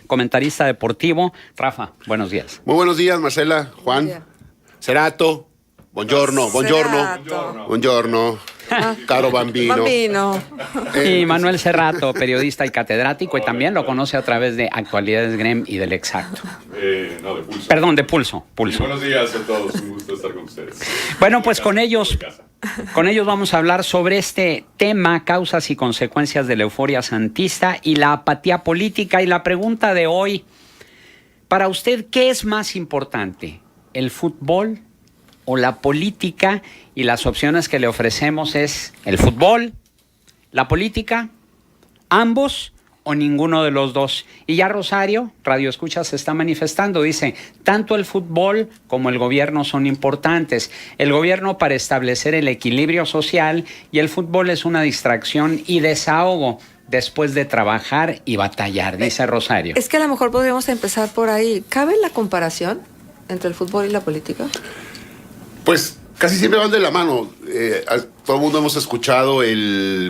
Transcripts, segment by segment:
comentarista deportivo. Rafa, buenos días. Muy buenos días, Marcela, Juan, Cerato, buongiorno, buongiorno, caro bambino. Y Manuel Cerrato, periodista y catedrático, y también lo conoce a través de Actualidades GREM y del Exacto. No, de Pulso. Perdón, de Pulso. Buenos días a todos, un gusto estar con ustedes. Bueno, pues con ellos vamos a hablar sobre este tema, causas y consecuencias de la euforia santista y la apatía política. Y la pregunta de hoy, para usted, ¿qué es más importante? ¿El fútbol o la política? Y las opciones que le ofrecemos es el fútbol, la política, ambos o ninguno de los dos. Y ya Rosario, Radio Escucha, se está manifestando. Dice, tanto el fútbol como el gobierno son importantes. El gobierno para establecer el equilibrio social y el fútbol es una distracción y desahogo después de trabajar y batallar, dice Rosario. Es que a lo mejor podríamos empezar por ahí. ¿Cabe la comparación entre el fútbol y la política? Pues casi siempre van de la mano. Todo el mundo hemos escuchado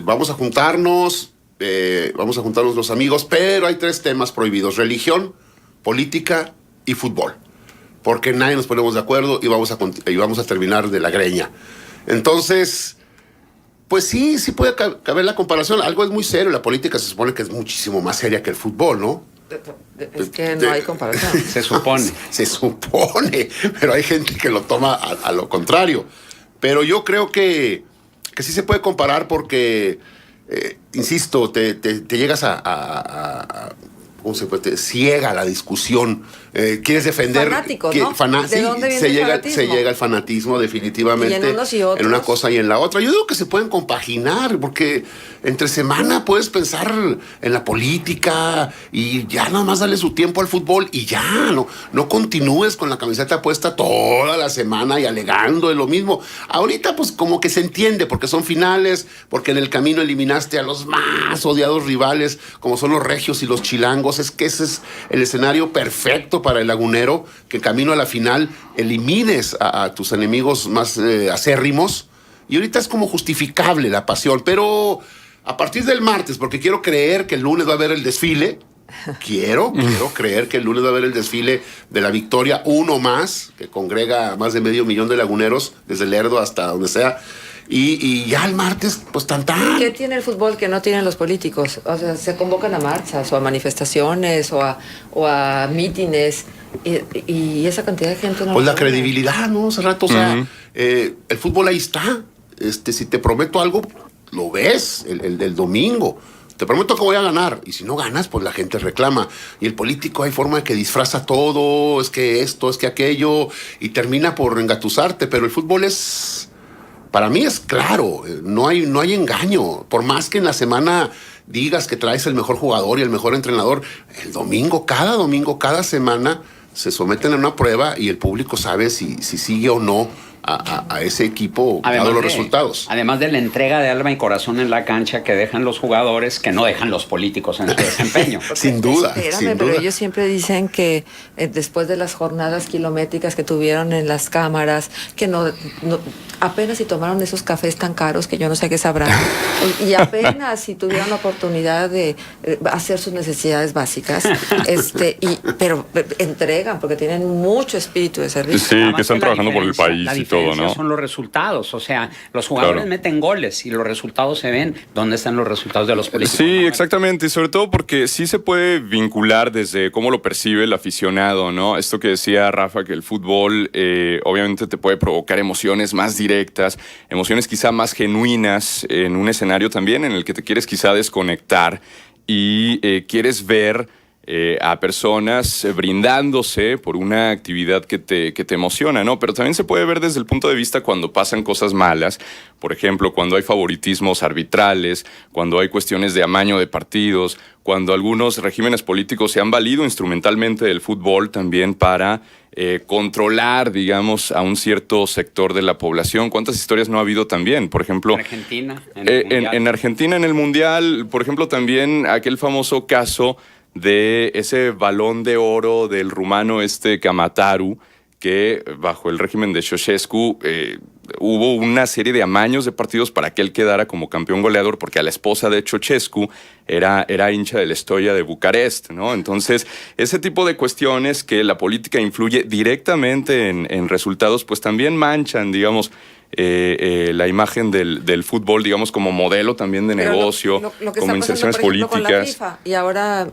vamos a juntarnos los amigos, pero hay 3 temas prohibidos: religión, política y fútbol. Porque nadie nos ponemos de acuerdo y vamos a terminar de la greña. Entonces, pues sí puede caber la comparación. Algo es muy serio. La política se supone que es muchísimo más seria que el fútbol, ¿no? Es que no hay comparación. Se supone. Se supone, pero hay gente que lo toma a lo contrario. Pero yo creo que sí se puede comparar porque, insisto, te llegas ¿cómo se puede? Te ciega la discusión. Quieres defender... Fanático, ¿no? ¿De dónde viene el fanatismo? Se llega al fanatismo definitivamente. Y en unos y otros. En una cosa y en la otra. Yo digo que se pueden compaginar, porque entre semana puedes pensar en la política y ya nada más darle su tiempo al fútbol y ya, no continúes con la camiseta puesta toda la semana y alegando de lo mismo. Ahorita pues como que se entiende, porque son finales, porque en el camino eliminaste a los más odiados rivales, como son los regios y los chilangos. Es que ese es el escenario perfecto para el lagunero, que camino a la final elimines a tus enemigos más acérrimos. Y ahorita es como justificable la pasión, pero a partir del martes, porque quiero creer que el lunes va a haber el desfile. Quiero creer que el lunes va a haber el desfile de la victoria, uno más, que congrega a más de 500,000 de laguneros, desde Lerdo hasta donde sea. Y ya el martes, pues tan. ¿Qué tiene el fútbol que no tienen los políticos? O sea, se convocan a marchas o a manifestaciones o a mítines y esa cantidad de gente no. Pues la credibilidad, ¿no? Hace rato, o sea, el fútbol ahí está. Si te prometo algo, lo ves el domingo. Te prometo que voy a ganar. Y si no ganas, pues la gente reclama. Y el político hay forma de que disfraza todo, es que esto, es que aquello, y termina por engatusarte. Pero el fútbol para mí es claro, no hay engaño. Por más que en la semana digas que traes el mejor jugador y el mejor entrenador, el domingo, cada semana, se someten a una prueba y el público sabe si sigue o no a ese equipo, dado los resultados. Además de la entrega de alma y corazón en la cancha que dejan los jugadores, que no dejan los políticos en su desempeño. Sin duda. Pero ellos siempre dicen que después de las jornadas kilométricas que tuvieron en las cámaras, que no apenas si tomaron esos cafés tan caros que yo no sé qué sabrán, y apenas si tuvieron la oportunidad de hacer sus necesidades básicas, pero entregan porque tienen mucho espíritu de servicio. Sí, que están trabajando por el país y todo, ¿no? Son los resultados, o sea, los jugadores meten goles y los resultados se ven. ¿Dónde están los resultados de los políticos? Sí, exactamente, y sobre todo porque sí se puede vincular desde cómo lo percibe el aficionado, ¿no? Esto que decía Rafa, que el fútbol obviamente te puede provocar emociones más directas, emociones quizá más genuinas en un escenario también en el que te quieres quizá desconectar y quieres ver a personas brindándose por una actividad que te emociona, ¿no? Pero también se puede ver desde el punto de vista cuando pasan cosas malas, por ejemplo, cuando hay favoritismos arbitrales, cuando hay cuestiones de amaño de partidos, cuando algunos regímenes políticos se han valido instrumentalmente del fútbol también para controlar, digamos, a un cierto sector de la población. ¿Cuántas historias no ha habido también? Por ejemplo, Argentina, en Argentina, en el Mundial, por ejemplo, también aquel famoso caso de ese balón de oro del rumano Camataru, que bajo el régimen de Ceausescu hubo una serie de amaños de partidos para que él quedara como campeón goleador, porque a la esposa de Ceausescu era hincha del Steaua de Bucarest, ¿no? Entonces, ese tipo de cuestiones que la política influye directamente en resultados, pues también manchan, digamos, la imagen del fútbol, digamos, como modelo también de Pero negocio, lo que como está pasando, inserciones por ejemplo, con la políticas. FIFA, y ahora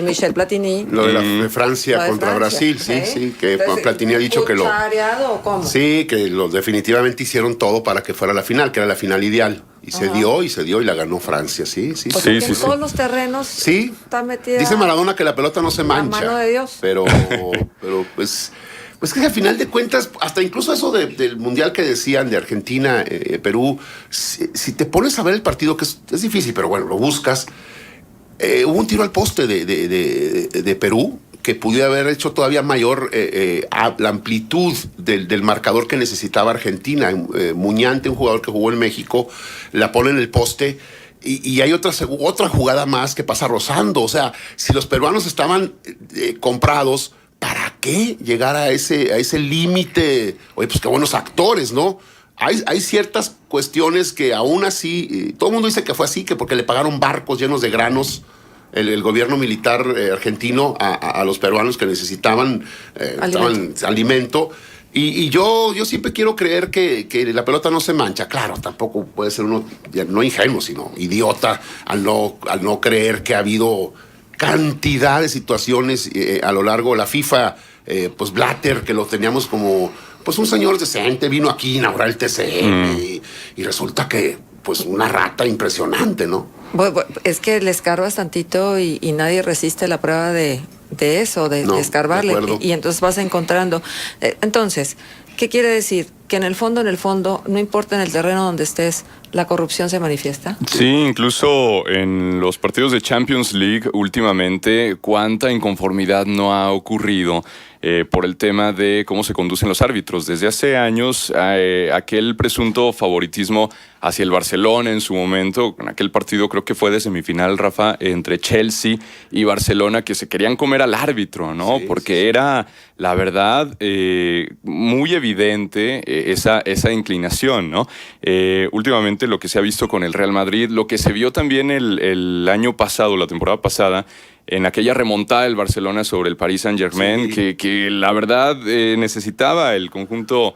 Michel Platini. Lo de, de Francia Lo de contra Francia, Brasil, sí, ¿eh? sí, que Entonces, Platini ha dicho que lo... ¿cuchareado o cómo? Sí, que definitivamente hicieron todo para que fuera la final, que era la final ideal. Y se dio y la ganó Francia, sí, sí. O Sí, sea, que sí, en sí. todos los terrenos Sí. está metida. Dice Maradona que la pelota no se mancha. mano de Dios. Pero pues que al final de cuentas, hasta incluso eso del mundial que decían de Argentina, Perú, si te pones a ver el partido, que es difícil, pero bueno, lo buscas, hubo un tiro al poste de Perú que pudiera haber hecho todavía mayor la amplitud del marcador que necesitaba Argentina. Muñante, un jugador que jugó en México, la pone en el poste. Y hay otra jugada más que pasa rozando. O sea, si los peruanos estaban comprados, ¿para qué llegar a ese límite? Oye, pues qué buenos actores, ¿no? Hay ciertas cuestiones que aún así, todo el mundo dice que fue así, que porque le pagaron barcos llenos de granos el gobierno militar argentino a los peruanos que necesitaban alimento. Y yo siempre quiero creer que la pelota no se mancha. Claro, tampoco puede ser uno, no ingenuo, sino idiota al no creer que ha habido cantidad de situaciones a lo largo de la FIFA. Pues Blatter, que lo teníamos como pues un señor decente, vino aquí a inaugurar el TCM y resulta que pues una rata impresionante, ¿no? Es que le escarbas tantito y nadie resiste la prueba de eso, de escarbarle. Y entonces vas encontrando. Entonces, ¿qué quiere decir? Que en el fondo, no importa en el terreno donde estés, la corrupción se manifiesta. Sí, incluso en los partidos de Champions League últimamente, cuánta inconformidad no ha ocurrido por el tema de cómo se conducen los árbitros. Desde hace años, aquel presunto favoritismo hacia el Barcelona en su momento, en aquel partido creo que fue de semifinal, Rafa, entre Chelsea y Barcelona, que se querían comer al árbitro, ¿no? Sí, porque era, la verdad, muy evidente esa inclinación, ¿no? Últimamente lo que se ha visto con el Real Madrid, lo que se vio también el año pasado, la temporada pasada, en aquella remontada del Barcelona sobre el Paris Saint-Germain, que la verdad necesitaba el conjunto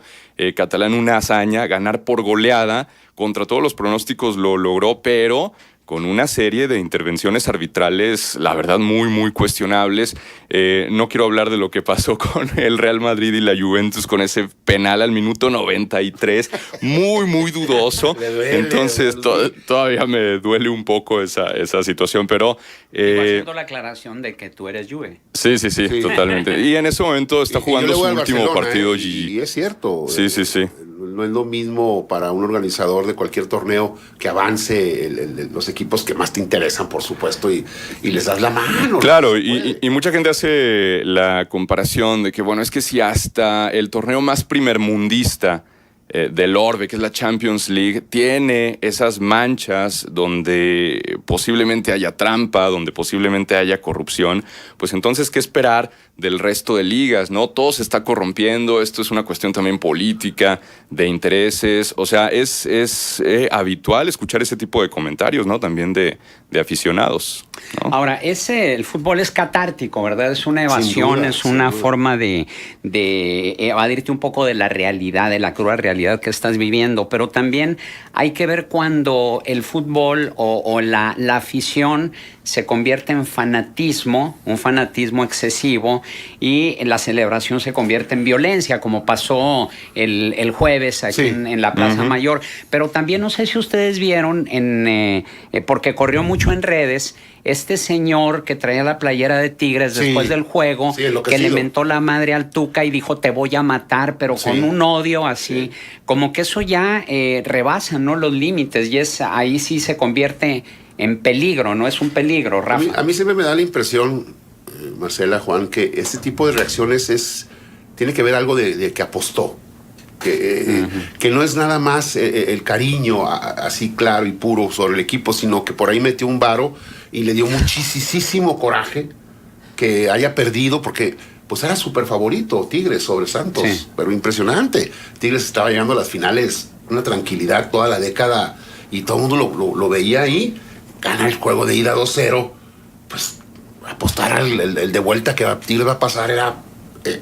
catalán una hazaña, ganar por goleada, contra todos los pronósticos lo logró, pero con una serie de intervenciones arbitrales, la verdad, muy, muy cuestionables. No quiero hablar de lo que pasó con el Real Madrid y la Juventus con ese penal al minuto 93, muy, muy dudoso. Entonces, todavía me duele un poco esa situación, pero... haciendo la aclaración de que tú eres Juve. Sí, totalmente. Y en ese momento está jugando su último partido. Y es cierto. Sí. No es lo mismo para un organizador de cualquier torneo que avance los equipos que más te interesan, por supuesto, y les das la mano. Claro, y mucha gente hace la comparación de que, bueno, es que si hasta el torneo más primermundista del orbe, que es la Champions League, tiene esas manchas donde posiblemente haya trampa, donde posiblemente haya corrupción, pues entonces, ¿qué esperar del resto de ligas, no? Todo se está corrompiendo, esto es una cuestión también política, de intereses, o sea, es habitual escuchar ese tipo de comentarios, ¿no? También de aficionados, ¿no? Ahora, el fútbol es catártico, ¿verdad? Es una evasión, es una forma de evadirte un poco de la realidad, de la cruda realidad que estás viviendo, pero también hay que ver cuando el fútbol o la afición se convierte en fanatismo, un fanatismo excesivo, y la celebración se convierte en violencia, como pasó el jueves aquí en la Plaza Mayor. Pero también no sé si ustedes vieron, porque corrió mucho en redes, este señor que traía la playera de Tigres después del juego, que le mentó la madre al Tuca y dijo te voy a matar, pero con un odio así, como que eso ya rebasa, ¿no?, los límites, y ahí sí se convierte en peligro, ¿no? Es un peligro, Rafa. A mí siempre me da la impresión, Marcela, Juan, que este tipo de reacciones tiene que ver algo de que apostó. Que no es nada más el cariño así claro y puro sobre el equipo, sino que por ahí metió un varo y le dio muchísimo coraje que haya perdido, porque pues era súper favorito Tigres sobre Santos, pero impresionante. Tigres estaba llegando a las finales una tranquilidad toda la década y todo el mundo lo veía ahí, gana el juego de ida 2-0, pues apostar al el de vuelta que va a pasar era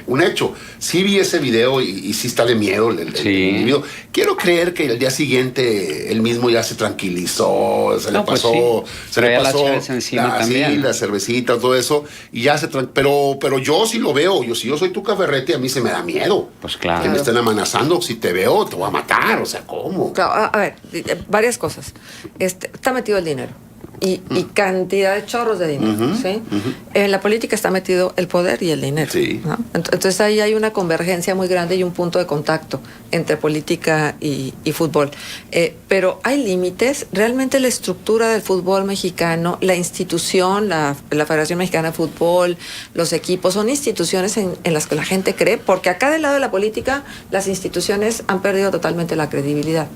un hecho. Sí vi ese video y sí está de miedo el individuo. Quiero creer que el día siguiente él mismo ya se tranquilizó, se le pasó la cerveza encima también. Sí, las cervecitas, todo eso, y ya pero yo sí lo veo. Si yo soy tu Ferretti, a mí se me da miedo. Pues claro. Que me estén amenazando. Si te veo, te voy a matar. O sea, ¿cómo? Claro, a ver, varias cosas. Está metido el dinero. Y cantidad de chorros de dinero, ¿sí? En la política está metido el poder y el dinero, sí. ¿no? Entonces ahí hay una convergencia muy grande y un punto de contacto entre política y fútbol. Pero hay límites. Realmente la estructura del fútbol mexicano, la institución, la Federación Mexicana de Fútbol, los equipos, son instituciones en las que la gente cree, porque acá del lado de la política las instituciones han perdido totalmente la credibilidad.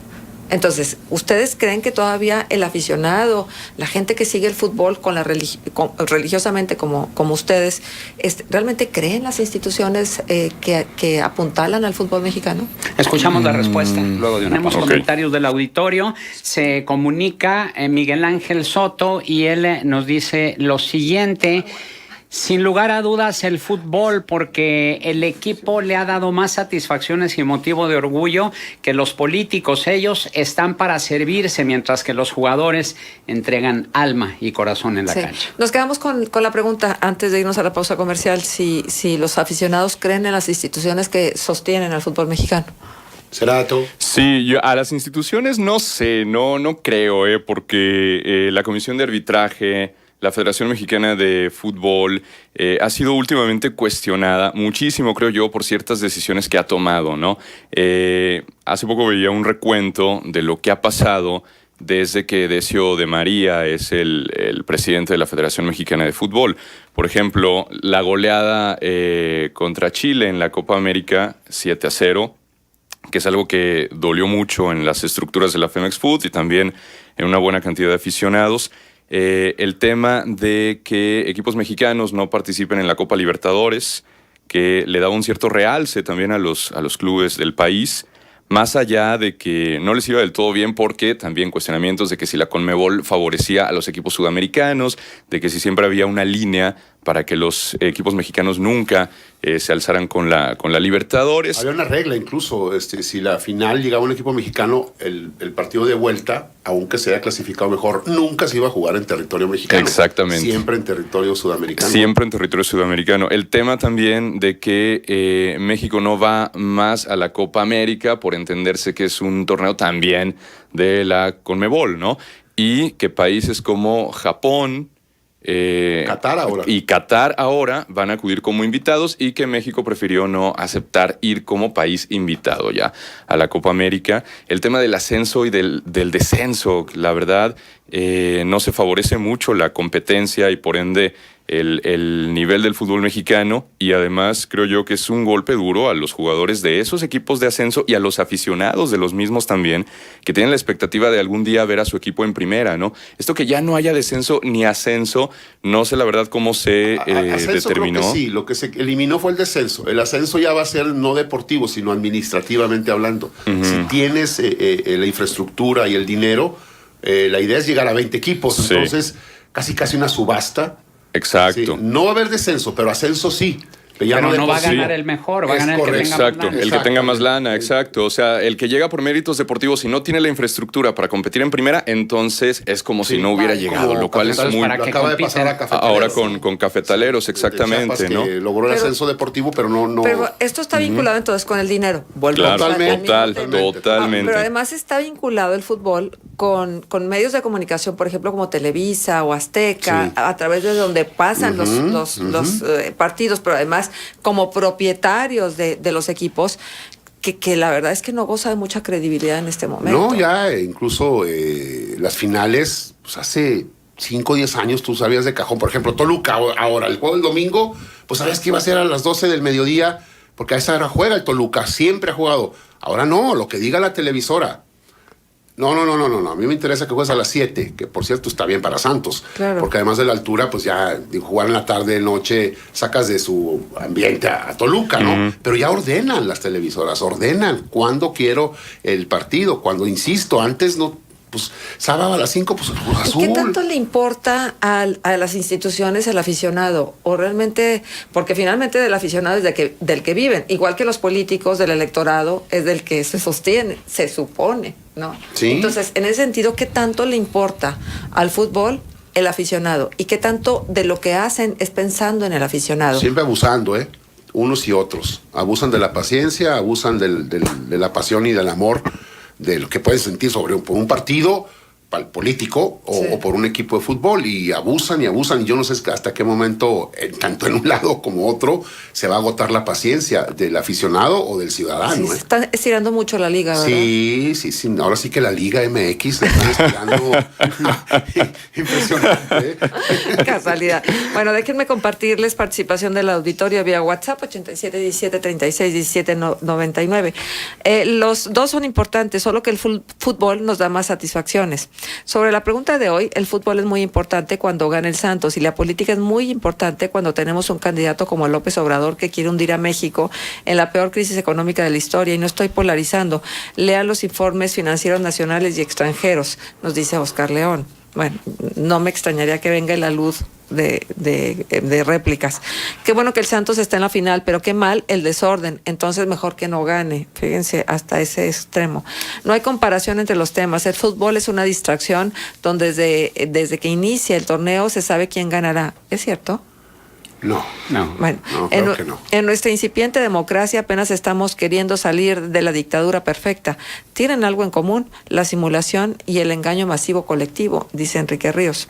Entonces, ¿ustedes creen que todavía el aficionado, la gente que sigue el fútbol religiosamente como ustedes, realmente creen las instituciones que apuntalan al fútbol mexicano? Escuchamos la respuesta luego de una pausa. Okay. Comentarios del auditorio. Se comunica Miguel Ángel Soto y él nos dice lo siguiente: sin lugar a dudas el fútbol, porque el equipo le ha dado más satisfacciones y motivo de orgullo que los políticos. Ellos están para servirse, mientras que los jugadores entregan alma y corazón en la cancha. Nos quedamos con la pregunta, antes de irnos a la pausa comercial, si los aficionados creen en las instituciones que sostienen al fútbol mexicano. Cerato. Sí, yo a las instituciones no sé, no creo, porque la Comisión de Arbitraje, la Federación Mexicana de Fútbol ha sido últimamente cuestionada muchísimo, creo yo, por ciertas decisiones que ha tomado, ¿no? Hace poco veía un recuento de lo que ha pasado desde que Decio de María es el presidente de la Federación Mexicana de Fútbol. Por ejemplo, la goleada contra Chile en la Copa América 7-0, que es algo que dolió mucho en las estructuras de la Femex Food y también en una buena cantidad de aficionados. El tema de que equipos mexicanos no participen en la Copa Libertadores, que le daba un cierto realce también a los clubes del país, más allá de que no les iba del todo bien, porque también cuestionamientos de que si la Conmebol favorecía a los equipos sudamericanos, de que si siempre había una línea para que los equipos mexicanos nunca se alzaran con la Libertadores. Había una regla incluso, si la final llegaba un equipo mexicano, el partido de vuelta, aunque se haya clasificado mejor, nunca se iba a jugar en territorio mexicano. Exactamente. Siempre en territorio sudamericano. Siempre en territorio sudamericano. El tema también de que México no va más a la Copa América, por entenderse que es un torneo también de la Conmebol, ¿no? Y que países como Japón, Qatar ahora van a acudir como invitados, y que México prefirió no aceptar ir como país invitado ya a la Copa América. El tema del ascenso y del descenso, la verdad, no se favorece mucho la competencia y por ende el nivel del fútbol mexicano, y además creo yo que es un golpe duro a los jugadores de esos equipos de ascenso y a los aficionados de los mismos también, que tienen la expectativa de algún día ver a su equipo en primera, ¿no? Esto que ya no haya descenso ni ascenso, no sé la verdad cómo se determinó. Creo que sí, lo que se eliminó fue el descenso. El ascenso ya va a ser no deportivo, sino administrativamente hablando. Si tienes la infraestructura y el dinero, la idea es llegar a 20 equipos, sí. Entonces casi una subasta. Exacto. Sí, no va a haber descenso, pero ascenso sí. Pero no va a ganar el mejor, va a ganar el que tenga más lana. El que tenga más lana, exacto. O sea, el que llega por méritos deportivos, si no tiene la infraestructura para competir en primera, entonces es como si no hubiera llegado, lo cual es muy... Acaba de pasar a Cafetaleros. Ahora con Cafetaleros, exactamente, Chiapas, ¿no? Que logró el ascenso deportivo, pero no... Pero esto está vinculado entonces con el dinero. Claro, totalmente. Pero además está vinculado el fútbol con medios de comunicación, por ejemplo, como Televisa o Azteca, sí, a través de donde pasan los partidos, pero además como propietarios de los equipos, que la verdad es que no goza de mucha credibilidad en este momento. No, ya incluso las finales, pues hace 5 o 10 años tú sabías de cajón. Por ejemplo, Toluca, ahora el juego del domingo, pues sabías que iba a ser a las 12 del mediodía, porque a esa hora juega el Toluca, siempre ha jugado. Ahora no, lo que diga la televisora. No. A mí me interesa que juegues a las 7, que por cierto está bien para Santos. Claro. Porque además de la altura, pues ya jugar en la tarde, noche, sacas de su ambiente a Toluca, ¿no? Pero ya ordenan las televisoras, ordenan cuándo quiero el partido, cuando insisto, antes no. Pues sábado a las 5, pues el Cruz Azul. ¿Y qué tanto le importa a las instituciones el aficionado? O realmente, porque finalmente del aficionado es del que viven, igual que los políticos, del electorado, es del que se sostiene, se supone, ¿no? Sí. Entonces, en ese sentido, ¿qué tanto le importa al fútbol el aficionado? ¿Y qué tanto de lo que hacen es pensando en el aficionado? Siempre abusando, unos y otros. Abusan de la paciencia, abusan de la pasión y del amor, de lo que pueden sentir por un partido político o por un equipo de fútbol, y abusan, y yo no sé hasta qué momento, tanto en un lado como otro, se va a agotar la paciencia del aficionado o del ciudadano. Sí, se está estirando mucho la liga, ¿verdad? Sí, ahora sí que la Liga MX la están estirando. Impresionante. Casualidad. Bueno, déjenme compartirles participación del auditorio vía WhatsApp 8717361799. Los dos son importantes, solo que el fútbol nos da más satisfacciones. Sobre la pregunta de hoy, el fútbol es muy importante cuando gana el Santos, y la política es muy importante cuando tenemos un candidato como López Obrador que quiere hundir a México en la peor crisis económica de la historia, y no estoy polarizando. Lean los informes financieros nacionales y extranjeros, nos dice Oscar León. Bueno, no me extrañaría que venga la luz de réplicas. Qué bueno que el Santos está en la final, pero qué mal el desorden, entonces mejor que no gane. Fíjense, hasta ese extremo. No hay comparación entre los temas. El fútbol es una distracción donde desde que inicia el torneo se sabe quién ganará. ¿Es cierto? No. Bueno, creo que no. En nuestra incipiente democracia apenas estamos queriendo salir de la dictadura perfecta. Tienen algo en común: la simulación y el engaño masivo colectivo, dice Enrique Ríos.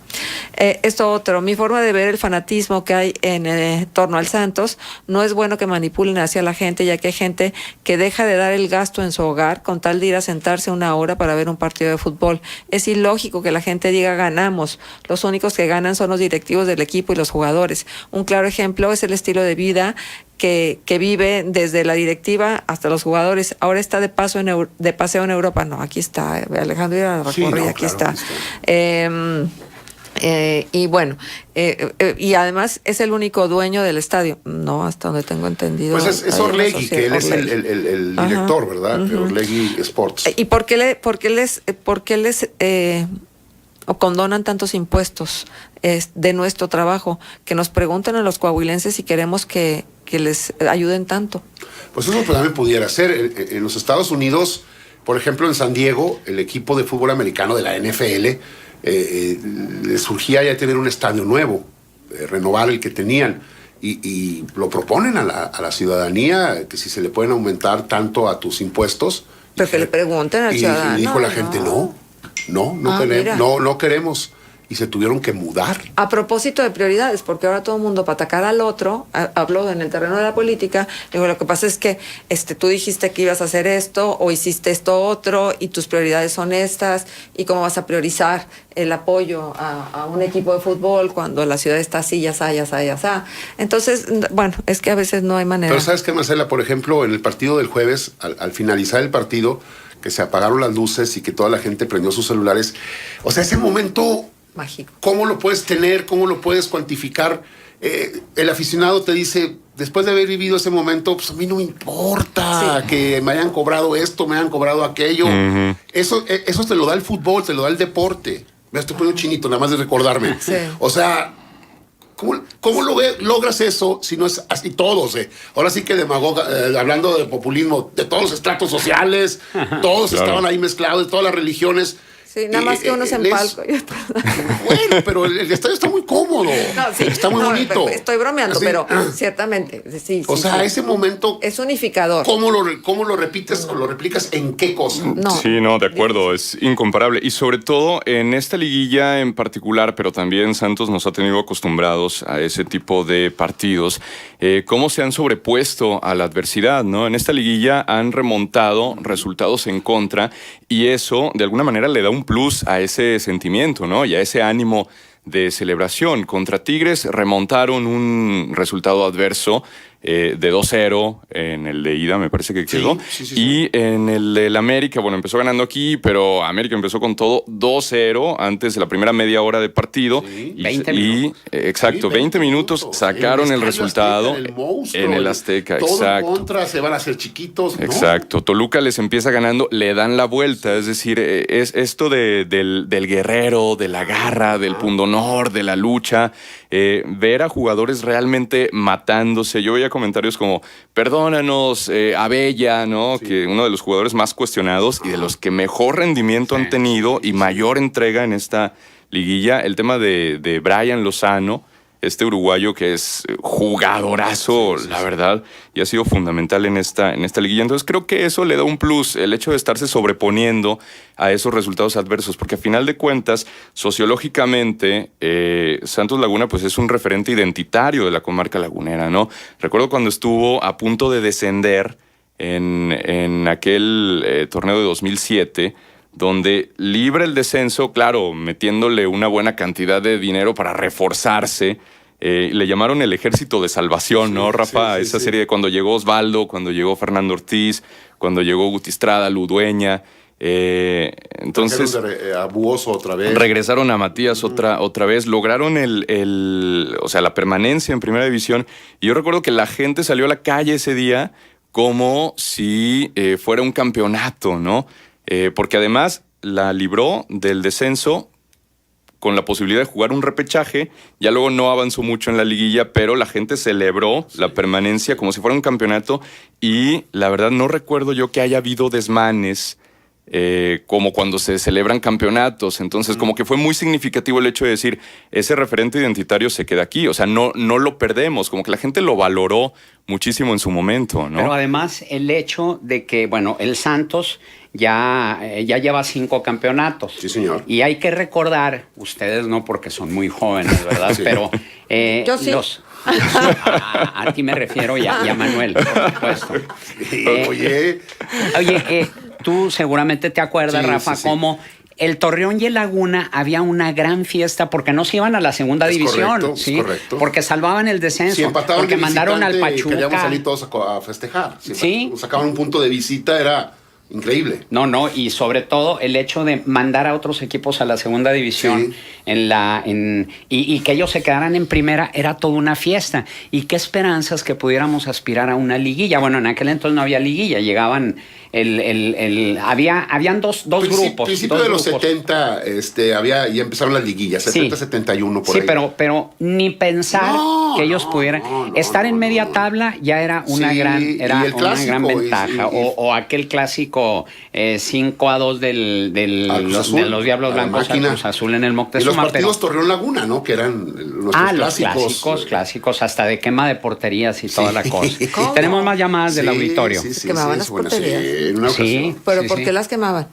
Esto otro, mi forma de ver el fanatismo que hay en torno al Santos, no es bueno que manipulen hacia la gente, ya que hay gente que deja de dar el gasto en su hogar con tal de ir a sentarse una hora para ver un partido de fútbol. Es ilógico que la gente diga ganamos. Los únicos que ganan son los directivos del equipo y los jugadores. Un claro ejemplo es el estilo de vida que vive desde la directiva hasta los jugadores. Ahora está de paseo en Europa. No, aquí está, Alejandro, y aquí está. Y bueno, y además es el único dueño del estadio. No, hasta donde tengo entendido. Pues es Orlegui, que él es el director, ¿verdad? Orlegui Sports. ¿Y por qué les o condonan tantos impuestos de nuestro trabajo? Que nos pregunten a los coahuilenses si queremos que les ayuden tanto. Pues eso también pudiera ser. En los Estados Unidos, por ejemplo, en San Diego, el equipo de fútbol americano de la NFL le surgía ya tener un estadio nuevo, renovar el que tenían, y lo proponen a la ciudadanía, que si se le pueden aumentar tanto a tus impuestos. Pero que le pregunten al ciudadano. Y dijo la gente, no queremos. Y se tuvieron que mudar. A propósito de prioridades, porque ahora todo el mundo para atacar al otro, habló en el terreno de la política, digo, lo que pasa es que tú dijiste que ibas a hacer esto o hiciste esto otro y tus prioridades son estas, y cómo vas a priorizar el apoyo a un equipo de fútbol cuando la ciudad está así, ya está. Entonces, bueno, es que a veces no hay manera. Pero ¿sabes qué, Marcela? Por ejemplo, en el partido del jueves, al finalizar el partido, que se apagaron las luces y que toda la gente prendió sus celulares, o sea, ese momento mágico. ¿Cómo lo puedes tener? ¿Cómo lo puedes cuantificar? El aficionado te dice, después de haber vivido ese momento, pues a mí no me importa que me hayan cobrado esto, me hayan cobrado aquello. Eso te lo da el fútbol, te lo da el deporte. Me estoy poniendo chinito nada más de recordarme. Sí. O sea, ¿cómo logras eso si no es así todos? Ahora sí que demagoga, hablando de populismo, de todos los estratos sociales, todos estaban ahí mezclados, de todas las religiones. Sí, nada más que unos en palco. Bueno, pero el estadio está muy cómodo. Está muy bonito. Estoy bromeando, así, pero ciertamente, sí. O sea, ese momento es unificador. ¿Cómo lo repites o lo replicas en qué cosa? Sí, de acuerdo, es incomparable. Y sobre todo en esta liguilla en particular, pero también Santos nos ha tenido acostumbrados a ese tipo de partidos. Cómo se han sobrepuesto a la adversidad, ¿no? En esta liguilla han remontado resultados en contra, y eso de alguna manera le da un plus a ese sentimiento, ¿no? Y a ese ánimo de celebración. Contra Tigres remontaron un resultado adverso de 2-0 en el de ida, me parece que quedó. Sí. Y en el del América, bueno, empezó ganando aquí, pero América empezó con todo 2-0 antes de la primera media hora de partido. Sí. 20 minutos. Exacto, 20 minutos sacaron el resultado en el Azteca. Todo Exacto. en contra, se van a hacer chiquitos. ¿no? Exacto. Toluca les empieza ganando, le dan la vuelta. Es decir, es esto del guerrero, de la garra, del pundonor, de la lucha. Ver a jugadores realmente matándose. Yo veía comentarios como, perdónanos, Abella, ¿no? Sí. Que uno de los jugadores más cuestionados y de los que mejor rendimiento han tenido y mayor entrega en esta liguilla. El tema de Brian Lozano, este uruguayo que es jugadorazo, la verdad, y ha sido fundamental en esta liguilla. Entonces creo que eso le da un plus, el hecho de estarse sobreponiendo a esos resultados adversos, porque a final de cuentas, sociológicamente, Santos Laguna pues es un referente identitario de la comarca lagunera, ¿no? Recuerdo cuando estuvo a punto de descender en aquel torneo de 2007, donde libra el descenso, claro, metiéndole una buena cantidad de dinero para reforzarse. Le llamaron el Ejército de Salvación, ¿no, Rafa? Sí, Esa serie de cuando llegó Osvaldo, cuando llegó Fernando Ortiz, cuando llegó Gutistrada, Ludueña. Entonces A Buoso otra vez. regresaron a Matías otra vez, lograron la permanencia en Primera División. Y yo recuerdo que la gente salió a la calle ese día como si fuera un campeonato, ¿no? Porque además la libró del descenso con la posibilidad de jugar un repechaje. Ya luego no avanzó mucho en la liguilla, pero la gente celebró la permanencia como si fuera un campeonato. Y la verdad no recuerdo yo que haya habido desmanes como cuando se celebran campeonatos. Entonces como que fue muy significativo el hecho de decir, ese referente identitario se queda aquí. O sea, no lo perdemos. Como que la gente lo valoró muchísimo en su momento, ¿no? Pero además el hecho de que, bueno, el Santos ya lleva 5 campeonatos. Sí, señor. Y hay que recordar, ustedes no porque son muy jóvenes, ¿verdad? Sí. Pero Yo sí. a ti me refiero y a Manuel, por supuesto. Oye, Tú seguramente te acuerdas, Sí, Rafa, sí, sí. cómo el Torreón y el Laguna había una gran fiesta porque no se iban a la segunda división, correcto, ¿sí? es correcto. Porque salvaban el descenso, si empataban porque de mandaron al visitante, queríamos Pachuca. salir todos a festejar. Si Sí. sacaban un punto de visita, era increíble. No, y sobre todo el hecho de mandar a otros equipos a la segunda división Sí. y que ellos se quedaran en primera era toda una fiesta. Y qué esperanzas que pudiéramos aspirar a una liguilla. Bueno, en aquel entonces no había liguilla, llegaban habían dos grupos. Principio dos de los grupos. 70 ya empezaron las liguillas, 70, 71 por sí, ahí. pero ni pensar que ellos pudieran estar en media tabla ya era una Sí, gran y el clásico, ventaja. O aquel clásico 5-2 Al Cruz Azul, de los Diablos a la Blancos al máquina. Cruz Azul en el Y los Moctezuma. partidos Torreón Laguna, ¿no? Que eran nuestros Los clásicos, hasta de quema de porterías y toda la cosa. ¿Cómo? Tenemos más llamadas del auditorio. Quemaban las porterías. En una Sí. ocasión. ¿Pero Sí, por sí. qué las quemaban?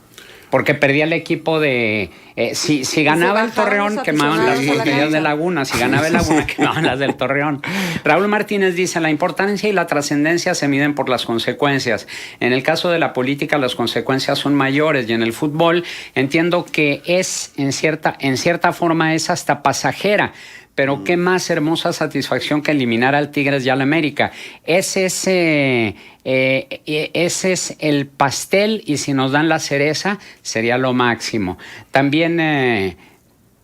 Porque perdía el equipo de... si ganaba el bajaban Torreón, los quemaban las aficionados a la porterías de cancha. Laguna. Si ganaba el Laguna, quemaban las del Torreón. Raúl Martínez dice, la importancia y la trascendencia se miden por las consecuencias. En el caso de la política, las consecuencias son mayores. Y en el fútbol, entiendo que es, en cierta forma, es hasta pasajera. Pero qué más hermosa satisfacción que eliminar al Tigres y al América. Ese es el pastel, y si nos dan la cereza, sería lo máximo. También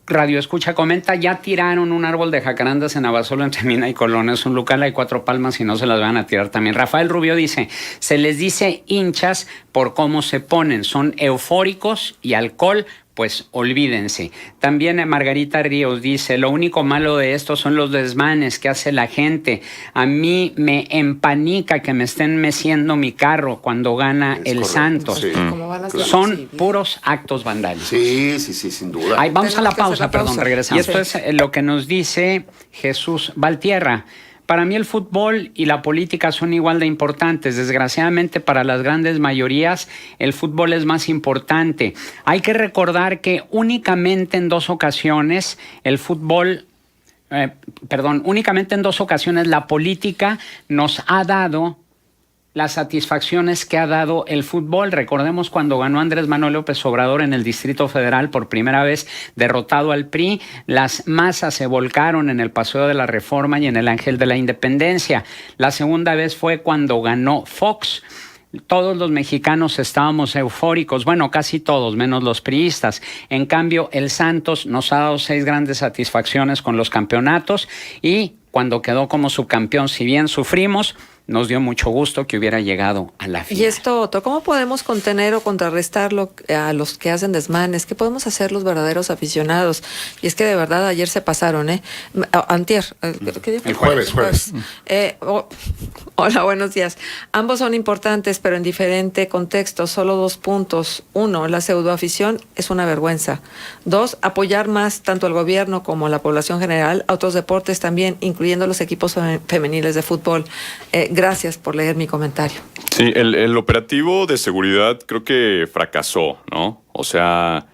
Radio Escucha comenta, ya tiraron un árbol de jacarandas en Abasolo entre Mina y Colón. Es un local, hay 4 palmas y no se las van a tirar también. Rafael Rubio dice, se les dice hinchas por cómo se ponen. Son eufóricos y alcohol, pues olvídense. También Margarita Ríos dice, lo único malo de esto son los desmanes que hace la gente. A mí me empanica que me estén meciendo mi carro cuando gana el correcto, Santos. sí. ¿Cómo van las Son civil? puros actos vandálicos. Sí, sin duda. Ay, vamos a la Tenemos que hacer pausa, la perdón, pausa. regresamos. Y Sí. esto es lo que nos dice Jesús Valtierra. Para mí el fútbol y la política son igual de importantes. Desgraciadamente para las grandes mayorías el fútbol es más importante. Hay que recordar que únicamente en 2 ocasiones el fútbol... únicamente en 2 ocasiones la política nos ha dado las satisfacciones que ha dado el fútbol. Recordemos cuando ganó Andrés Manuel López Obrador en el Distrito Federal por primera vez, derrotado al PRI, las masas se volcaron en el Paseo de la Reforma y en el Ángel de la Independencia. La segunda vez fue cuando ganó Fox. Todos los mexicanos estábamos eufóricos, bueno, casi todos, menos los priistas. En cambio, el Santos nos ha dado 6 grandes satisfacciones con los campeonatos y cuando quedó como subcampeón, si bien sufrimos, nos dio mucho gusto que hubiera llegado a la final. Y esto, Otto, ¿cómo podemos contener o contrarrestarlo a los que hacen desmanes? ¿Qué podemos hacer los verdaderos aficionados? Y es que de verdad ayer se pasaron, antier. ¿Qué día fue? El jueves. Hola, buenos días. Ambos son importantes, pero en diferente contexto. Solo 2 puntos. 1, la pseudoafición es una vergüenza. 2, apoyar más tanto al gobierno como a la población general, a otros deportes también, incluyendo los equipos femeniles de fútbol. Gracias por leer mi comentario. Sí, el operativo de seguridad creo que fracasó, ¿no? O sea,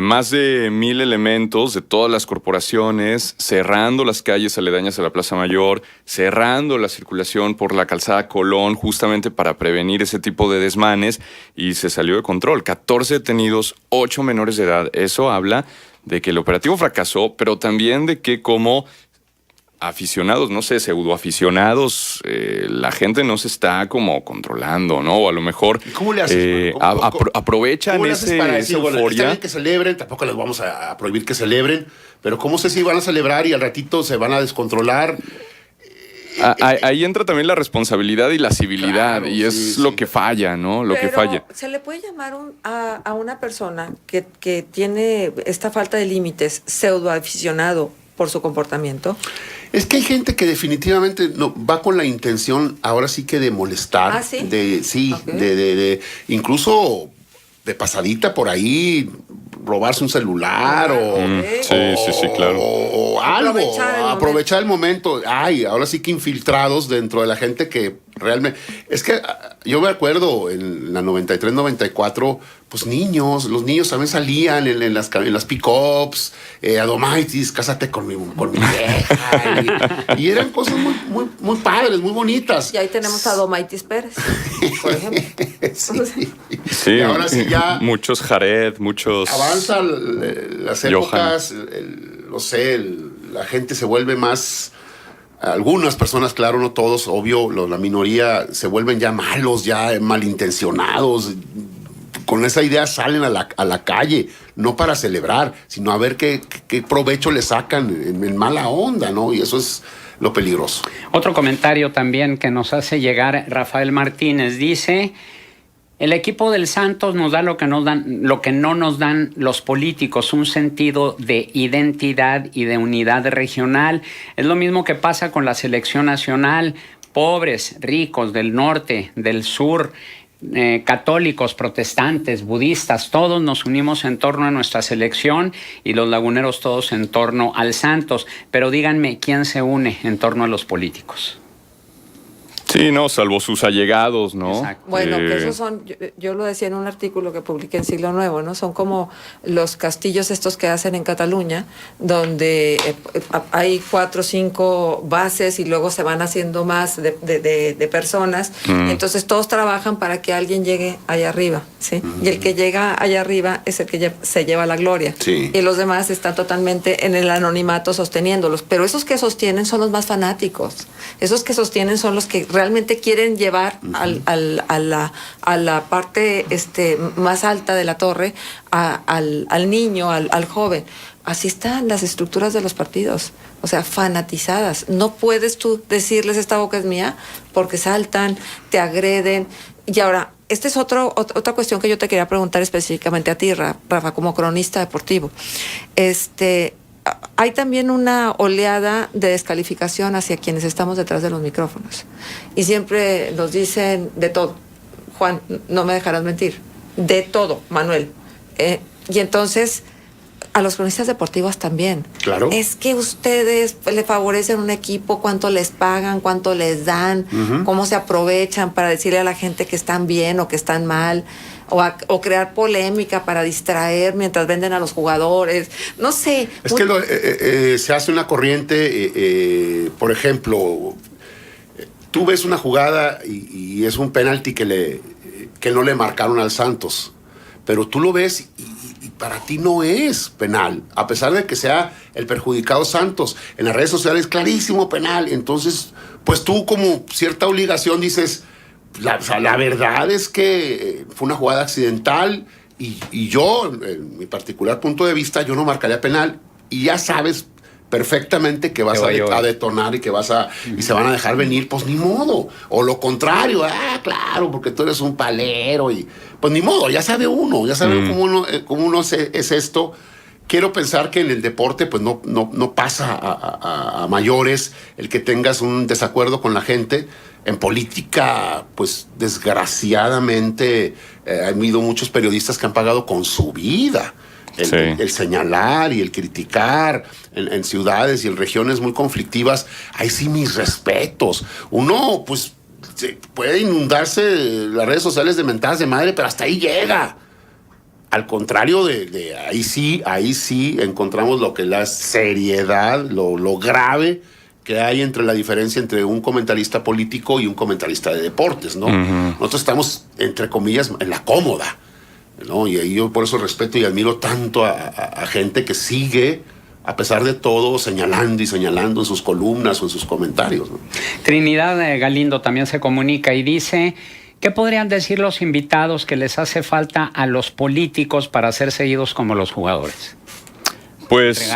más de 1,000 elementos de todas las corporaciones cerrando las calles aledañas a la Plaza Mayor, cerrando la circulación por la calzada Colón justamente para prevenir ese tipo de desmanes y se salió de control. 14 detenidos, 8 menores de edad. Eso habla de que el operativo fracasó, pero también de que como aficionados, no sé, pseudoaficionados, la gente no se está como controlando, ¿no? O a lo mejor ¿Cómo le haces? aprovechan ¿Cómo le haces para decir, esa bueno, euforia? está bien que celebren, tampoco les vamos a prohibir que celebren, pero ¿cómo sé si van a celebrar y al ratito se van a descontrolar? Ahí entra también la responsabilidad y la civilidad, Claro, y es lo que falla, ¿no? Lo que falla. ¿Se le puede llamar a una persona que tiene esta falta de límites pseudoaficionado por su comportamiento? Es que hay gente que definitivamente no va con la intención ahora sí que de molestar. ¿Ah, sí? Okay. De incluso de pasadita por ahí robarse un celular Sí, claro. o algo, aprovechar el momento. Ay, ahora sí que infiltrados dentro de la gente que realmente... Es que yo me acuerdo en la 93, 94, pues los niños también salían en las pick-ups, Adomaitis, cásate con mi vieja. Y eran cosas muy padres, muy bonitas. Y ahí tenemos a Adomaitis Pérez, por ejemplo. Sí, y ahora sí ya... Muchos Jared, muchos... Avanza las épocas, no sé, la gente se vuelve más... Algunas personas, claro, no todos, obvio, la minoría se vuelven ya malos, ya malintencionados. Con esa idea salen a la calle, no para celebrar, sino a ver qué provecho le sacan en mala onda, ¿no? Y eso es lo peligroso. Otro comentario también que nos hace llegar Rafael Martínez dice: el equipo del Santos nos da lo que no nos dan los políticos, un sentido de identidad y de unidad regional. Es lo mismo que pasa con la selección nacional. Pobres, ricos, del norte, del sur, católicos, protestantes, budistas, todos nos unimos en torno a nuestra selección y los laguneros todos en torno al Santos. Pero díganme, ¿quién se une en torno a los políticos? Sí, no, salvo sus allegados, ¿no? Exacto. Bueno, que esos son, yo lo decía en un artículo que publiqué en Siglo Nuevo, ¿no? Son como los castillos estos que hacen en Cataluña, donde hay 4 o 5 bases y luego se van haciendo más de personas. Entonces todos trabajan para que alguien llegue allá arriba, ¿sí? Y el que llega allá arriba es el que se lleva la gloria. Sí. Y los demás están totalmente en el anonimato sosteniéndolos. Pero esos que sostienen son los más fanáticos. Esos que sostienen son los que realmente quieren llevar a la parte más alta de la torre al niño, al joven. Así están las estructuras de los partidos, o sea, fanatizadas. No puedes tú decirles esta boca es mía porque saltan, te agreden. Y ahora, esta es otra cuestión que yo te quería preguntar específicamente a ti, Rafa, como cronista deportivo. Hay también una oleada de descalificación hacia quienes estamos detrás de los micrófonos. Y siempre nos dicen de todo. Juan, no me dejarás mentir. De todo, Manuel. Y entonces, a los cronistas deportivos también. Claro. Es que ustedes le favorecen un equipo, cuánto les pagan, cuánto les dan, cómo se aprovechan para decirle a la gente que están bien o que están mal. O crear polémica para distraer mientras venden a los jugadores. No sé. Es que se hace una corriente, por ejemplo, tú ves una jugada y es un penalti que no le marcaron al Santos, pero tú lo ves y para ti no es penal, a pesar de que sea el perjudicado Santos. En las redes sociales, clarísimo penal. Entonces, pues tú como cierta obligación dices, la verdad es que fue una jugada accidental y yo, en mi particular punto de vista, yo no marcaría penal y ya sabes perfectamente que vas a detonar y que y se van a dejar venir, pues ni modo. O lo contrario, claro, porque tú eres un palero y pues ni modo, ya sabe uno cómo uno es esto. Quiero pensar que en el deporte pues no pasa a mayores el que tengas un desacuerdo con la gente. En política, pues desgraciadamente ha habido muchos periodistas que han pagado con su vida. El señalar y el criticar en ciudades y en regiones muy conflictivas, ahí sí mis respetos. Uno, pues, puede inundarse las redes sociales de mentadas de madre, pero hasta ahí llega. Al contrario de ahí sí encontramos lo que es la seriedad, lo grave que hay entre la diferencia entre un comentarista político y un comentarista de deportes, ¿no? Nosotros estamos, entre comillas, en la cómoda, ¿no? Y yo por eso respeto y admiro tanto a gente que sigue, a pesar de todo, señalando en sus columnas o en sus comentarios, ¿no? Trinidad Galindo también se comunica y dice: ¿qué podrían decir los invitados que les hace falta a los políticos para ser seguidos como los jugadores? Pues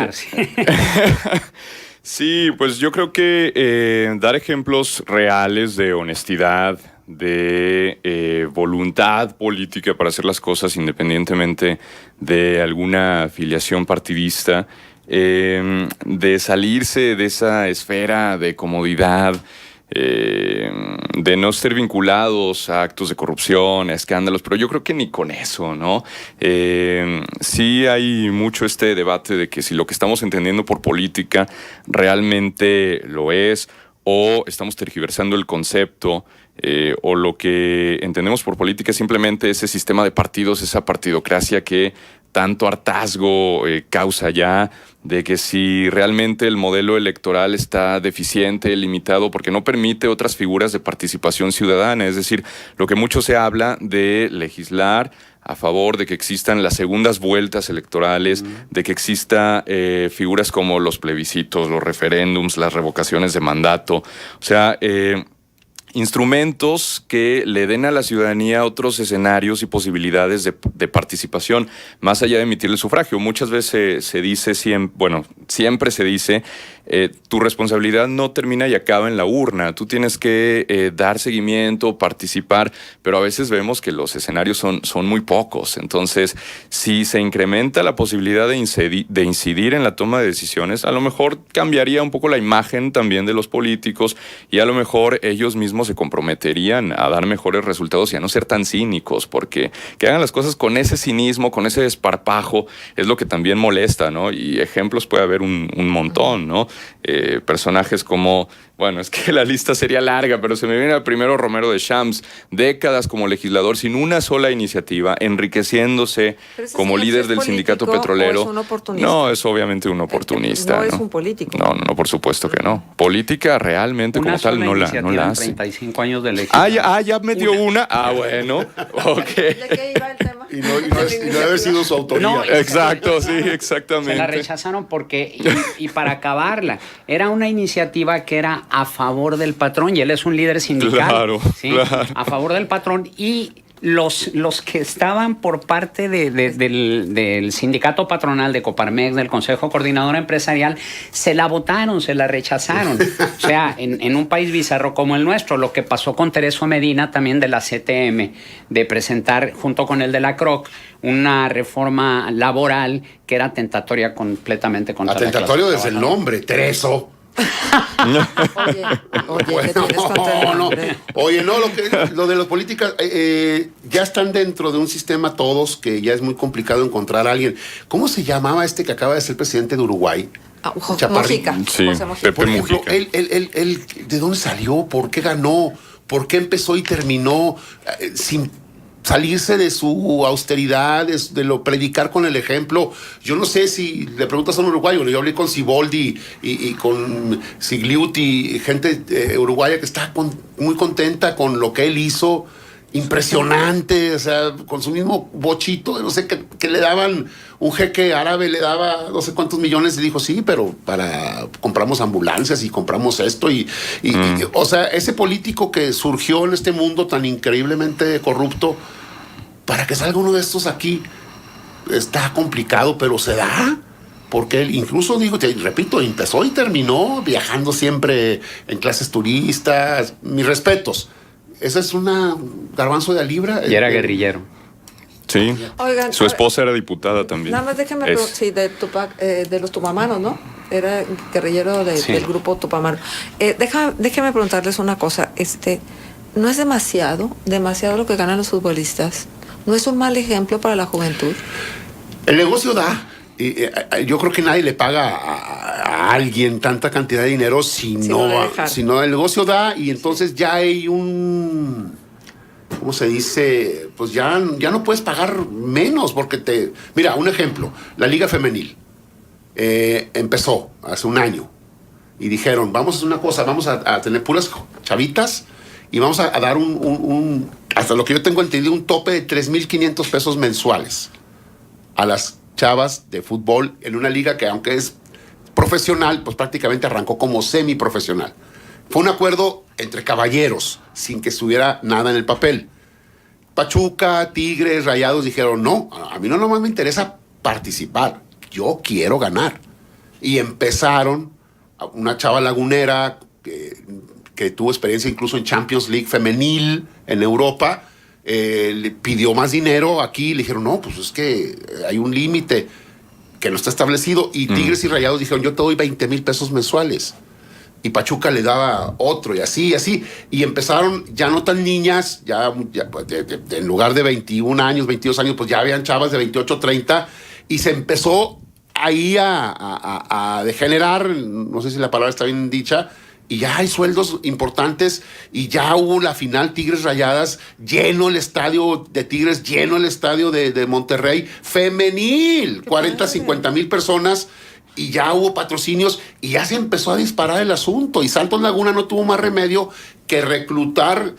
sí, pues yo creo que dar ejemplos reales de honestidad, de voluntad política para hacer las cosas independientemente de alguna afiliación partidista, de salirse de esa esfera de comodidad, de no ser vinculados a actos de corrupción, a escándalos, pero yo creo que ni con eso, ¿no? Sí hay mucho este debate de que si lo que estamos entendiendo por política realmente lo es, o estamos tergiversando el concepto, o lo que entendemos por política es simplemente ese sistema de partidos, esa partidocracia que tanto hartazgo causa ya, de que si realmente el modelo electoral está deficiente, limitado, porque no permite otras figuras de participación ciudadana. Es decir, lo que mucho se habla de legislar a favor de que existan las segundas vueltas electorales, de que exista figuras como los plebiscitos, los referéndums, las revocaciones de mandato. O sea, instrumentos que le den a la ciudadanía otros escenarios y posibilidades de participación, más allá de emitir el sufragio. Muchas veces se dice, siempre se dice, tu responsabilidad no termina y acaba en la urna. Tú tienes que dar seguimiento, participar, pero a veces vemos que los escenarios son muy pocos. Entonces, si se incrementa la posibilidad de incidir en la toma de decisiones, a lo mejor cambiaría un poco la imagen también de los políticos y a lo mejor ellos mismos se comprometerían a dar mejores resultados y a no ser tan cínicos, porque que hagan las cosas con ese cinismo, con ese desparpajo, es lo que también molesta, ¿no? Y ejemplos puede haber un montón, ¿no? Personajes como, es que la lista sería larga, pero se me viene primero Romero de Champs, décadas como legislador sin una sola iniciativa, enriqueciéndose como líder del sindicato petrolero. ¿O es un oportunista? No, es obviamente un oportunista. No es un político. No, por supuesto que no. Política realmente como tal no la hace. 35 años de legislatura. Ya me dio una. Bueno, ok. ¿De qué iba el tema? Y no haber sido su autoría. No, exacto, sí, exactamente. Se la rechazaron porque, y para acabarla, era una iniciativa que era a favor del patrón, y él es un líder sindical. Claro, ¿sí? claro. A favor del patrón, y los que estaban por parte del sindicato patronal de Coparmex, del Consejo Coordinador Empresarial, se la votaron, se la rechazaron. O sea, en un país bizarro como el nuestro, lo que pasó con Tereso Medina también de la CTM, de presentar junto con el de la CROC una reforma laboral que era tentatoria completamente contra la clase atentatorio desde el nombre, Tereso. Oye, ¿qué tienes contra el nombre? Oye, no, lo de las políticas ya están dentro de un sistema todos que ya es muy complicado encontrar a alguien. ¿Cómo se llamaba este que acaba de ser presidente de Uruguay? Mojica. Sí, José Mojica. Pepe Por ejemplo, Mujica. él, ¿de dónde salió? ¿Por qué ganó? ¿Por qué empezó y terminó sin salirse de su austeridad, de lo predicar con el ejemplo. Yo no sé si le preguntas a un uruguayo, yo hablé con Siboldi y con Sigliuti, gente uruguaya que está muy contenta con lo que él hizo, impresionante, o sea, con su mismo bochito, no sé, que le daban, un jeque árabe le daba no sé cuántos millones y dijo, sí, pero compramos ambulancias y compramos esto o sea, ese político que surgió en este mundo tan increíblemente corrupto, para que salga uno de estos aquí, está complicado, pero se da. Porque él incluso, repito, empezó y terminó viajando siempre en clases turistas. Mis respetos. Esa es una garbanzo de a libra. Y era guerrillero. Sí. Oigan, su esposa era diputada también. Nada más déjenme preguntar, sí, de los Tupamaros, ¿no? Era guerrillero del grupo Tupamaro. Déjenme preguntarles una cosa. ¿No es demasiado lo que ganan los futbolistas? ¿No es un mal ejemplo para la juventud? El negocio da. Yo creo que nadie le paga a alguien tanta cantidad de dinero si no el negocio da, y entonces ya hay ¿cómo se dice? Pues ya no puedes pagar menos porque mira, un ejemplo, la Liga Femenil empezó hace un año y dijeron, vamos a hacer una cosa, vamos a tener puras chavitas y vamos a dar hasta lo que yo tengo entendido, un tope de 3,500 pesos mensuales a las chavas de fútbol en una liga que, aunque es profesional, pues prácticamente arrancó como semiprofesional. Fue un acuerdo entre caballeros, sin que estuviera nada en el papel. Pachuca, Tigres, Rayados dijeron, no, a mí no nomás me interesa participar, yo quiero ganar. Y empezaron, una chava lagunera que tuvo experiencia incluso en Champions League femenil en Europa, le pidió más dinero aquí, le dijeron, no, pues es que hay un límite que no está establecido, y Tigres y Rayados dijeron, yo te doy 20,000 pesos mensuales, y Pachuca le daba otro, y así, y empezaron, ya no tan niñas, en lugar de 21 años, 22 años, pues ya habían chavas de 28, 30, y se empezó ahí a degenerar, no sé si la palabra está bien dicha, y ya hay sueldos importantes, y ya hubo la final Tigres Rayadas, lleno el estadio de Tigres, lleno el estadio de Monterrey, femenil, 40, 50,000 personas, y ya hubo patrocinios, y ya se empezó a disparar el asunto, y Santos Laguna no tuvo más remedio que reclutar,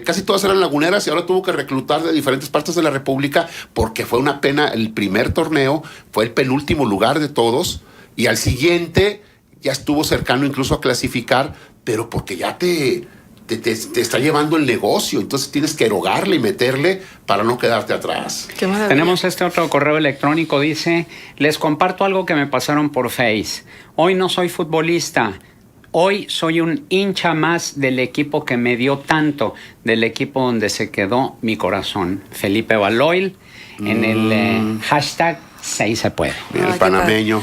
casi todas eran laguneras, y ahora tuvo que reclutar de diferentes partes de la República, porque fue una pena, el primer torneo fue el penúltimo lugar de todos, y al siguiente ya estuvo cercano incluso a clasificar, pero porque ya te está llevando el negocio, entonces tienes que erogarle y meterle para no quedarte atrás. Tenemos otro correo electrónico, dice, les comparto algo que me pasaron por Face. Hoy no soy futbolista, hoy soy un hincha más del equipo que me dio tanto, del equipo donde se quedó mi corazón. Felipe Baloil, en el hashtag Sí se puede. El panameño.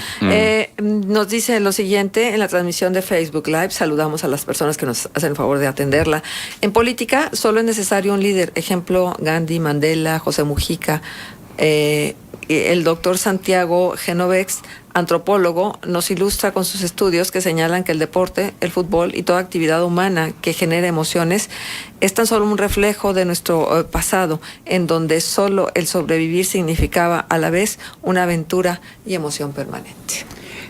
Nos dice lo siguiente en la transmisión de Facebook Live. Saludamos a las personas que nos hacen el favor de atenderla. En política solo es necesario un líder. Ejemplo, Gandhi, Mandela, José Mujica. El doctor Santiago Genovex, antropólogo, nos ilustra con sus estudios que señalan que el deporte, el fútbol y toda actividad humana que genera emociones es tan solo un reflejo de nuestro pasado, en donde solo el sobrevivir significaba a la vez una aventura y emoción permanente.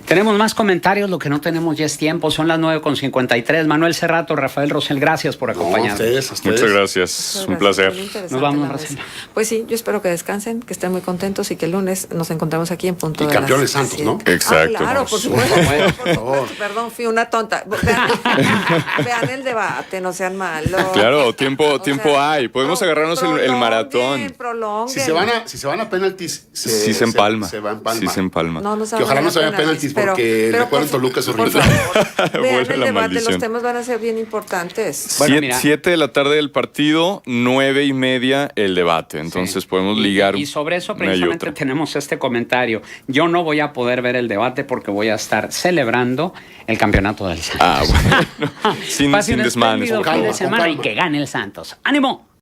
Tenemos más comentarios, lo que no tenemos ya es tiempo, son las 9:53. Manuel Cerrato, Rafael Rosel, gracias por acompañarnos. A ustedes. Muchas gracias, un placer. Nos vamos, Marcelo. Pues sí, yo espero que descansen, que estén muy contentos y que el lunes nos encontramos aquí en punto y de campeones las Santos, ¿no? 7. Exacto. Claro, por supuesto. Por favor. Perdón, fui una tonta. Vean el debate, no sean malos. Claro, tiempo hay. Podemos agarrarnos el maratón. Prolonguen. Si se van a penaltis, Sí se empalma. Se va a empalmar. Sí se empalma. No nos Que ojalá no se vayan penaltis, porque recuerden Toluca es horrible. Por favor, vean Vuelve el la debate, maldición. los temas van a ser bien importantes. Bueno, mira. 7 de la tarde del partido, 9:30 el debate. Entonces podemos ligar. Y sobre eso una y precisamente otra. tenemos este comentario. Yo no voy a poder ver el debate porque voy a estar celebrando el campeonato del Santos. Bueno. sin Pase un desmanes, espléndido por fin de favor. semana y que gane el Santos. ¡Ánimo!